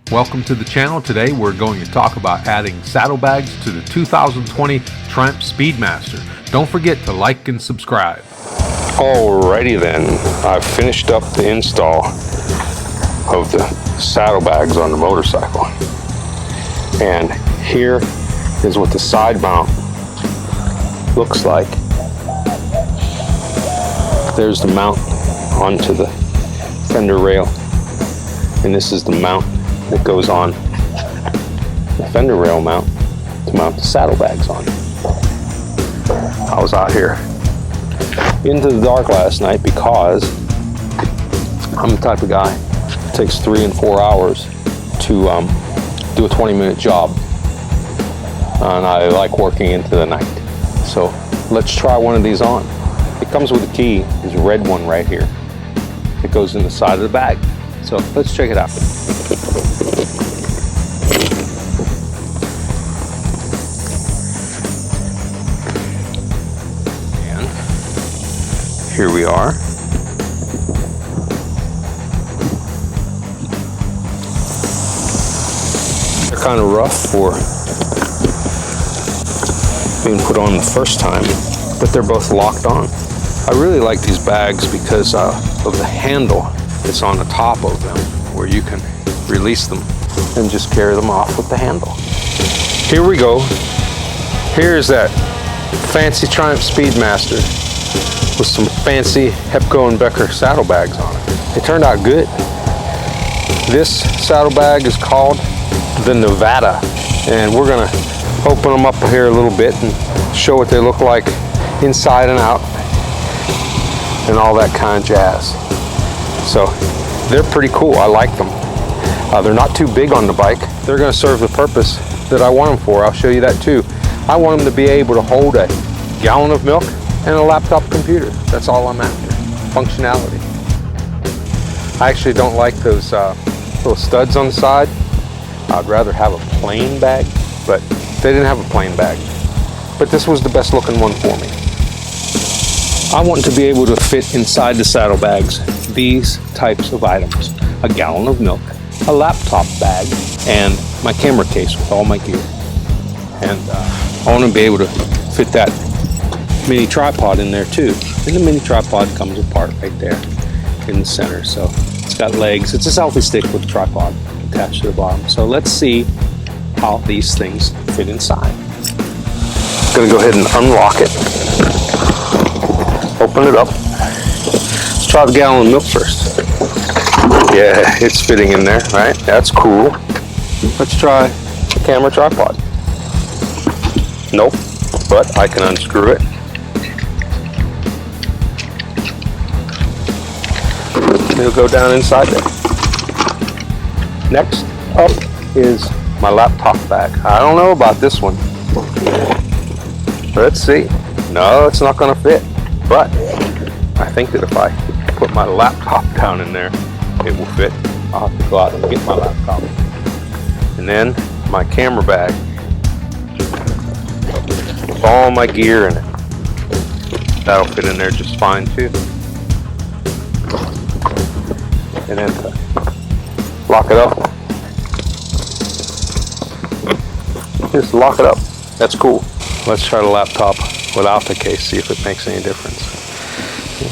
Welcome to the channel. Today we're going to talk about adding saddlebags to the 2020 Triumph Speedmaster. Don't forget to like and subscribe. Alrighty then, I've finished up the install of the saddlebags on the motorcycle. And here is what the side mount looks like. There's the mount onto the fender rail. And this is the mount that goes on the fender rail mount to mount the saddlebags on. I was out here into the dark last night because I'm the type of guy it takes 3 and 4 hours to do a 20-minute job, and I like working into the night. So let's try one of these on. It comes with a key, this red one right here. It goes in the side of the bag. So let's check it out. And here we are. They're kind of rough for being put on the first time, but they're both locked on. I really like these bags because of the handle that's on the top of them, where you can release them and just carry them off with the handle. Here we go. Here's that fancy Triumph Speedmaster with some fancy Hepco Becker saddlebags on it. It turned out good. This saddlebag is called the Nevada, and we're gonna open them up here a little bit and show what they look like inside and out and all that kind of jazz. So they're pretty cool. I like them. They're not too big on the bike. They're going to serve the purpose that I want them for. I'll show you that too. I want them to be able to hold a gallon of milk and a laptop computer. That's all I'm after. Functionality. I actually don't like those little studs on the side. I'd rather have a plain bag, but they didn't have a plain bag. But this was the best looking one for me. I want to be able to fit inside the saddlebags these types of items: a gallon of milk, a laptop bag, and my camera case with all my gear. And I want to be able to fit that mini tripod in there too. And the mini tripod comes apart right there in the center. So it's got legs. It's a selfie stick with a tripod attached to the bottom. So let's see how these things fit inside. I'm going to go ahead and unlock it. Open it up. Let's try the gallon of milk first. Yeah, it's fitting in there, right? That's cool. Let's try the camera tripod. Nope, but I can unscrew it. It'll go down inside there. Next up is my laptop bag. I don't know about this one. Let's see. No, it's not going to fit. But I think that if I put my laptop down in there, it will fit. I'll have to go out and get my laptop. And then my camera bag with all my gear in it. That'll fit in there just fine too. And then lock it up. Just lock it up. That's cool. Let's try the laptop without the case, see if it makes any difference.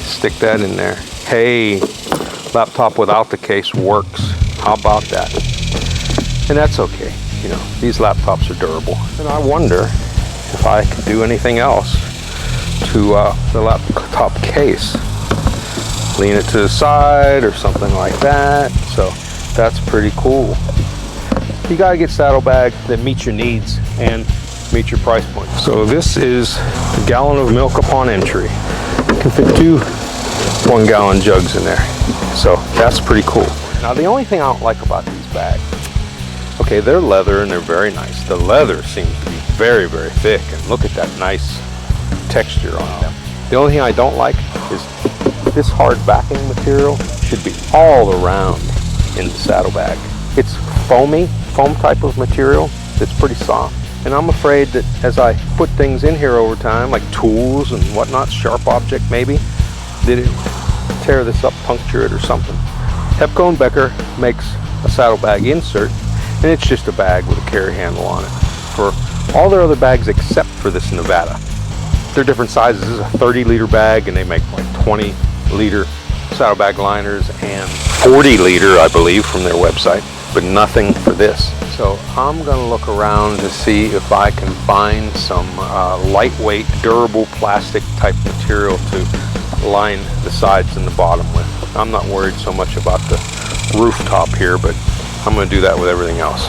Stick that in there. Hey, laptop without the case works. How about that? And that's okay. You know, these laptops are durable. And I wonder if I could do anything else to the laptop case. Lean it to the side or something like that. So that's pretty cool. You gotta get saddlebags that meet your needs and meet your price point. So this is a gallon of milk upon entry. You can fit 2 1-gallon jugs in there. So that's pretty cool. Now the only thing I don't like about these bags, okay, they're leather and they're very nice. The leather seems to be very, very thick, and look at that nice texture on them. The only thing I don't like is this hard backing material should be all around in the saddlebag. It's foam type of material that's pretty soft. And I'm afraid that as I put things in here over time, like tools and whatnot, sharp object maybe, that it tear this up, puncture it or something. Hepco Becker makes a saddlebag insert And it's just a bag with a carry handle on it. For all their other bags except for this Nevada. They're different sizes. This is a 30-liter bag, and they make like 20-liter saddlebag liners and 40-liter, I believe, from their website, but nothing for this. So I'm gonna look around to see if I can find some lightweight, durable plastic type material to line the sides and the bottom with. I'm not worried so much about the rooftop here, but I'm gonna do that with everything else.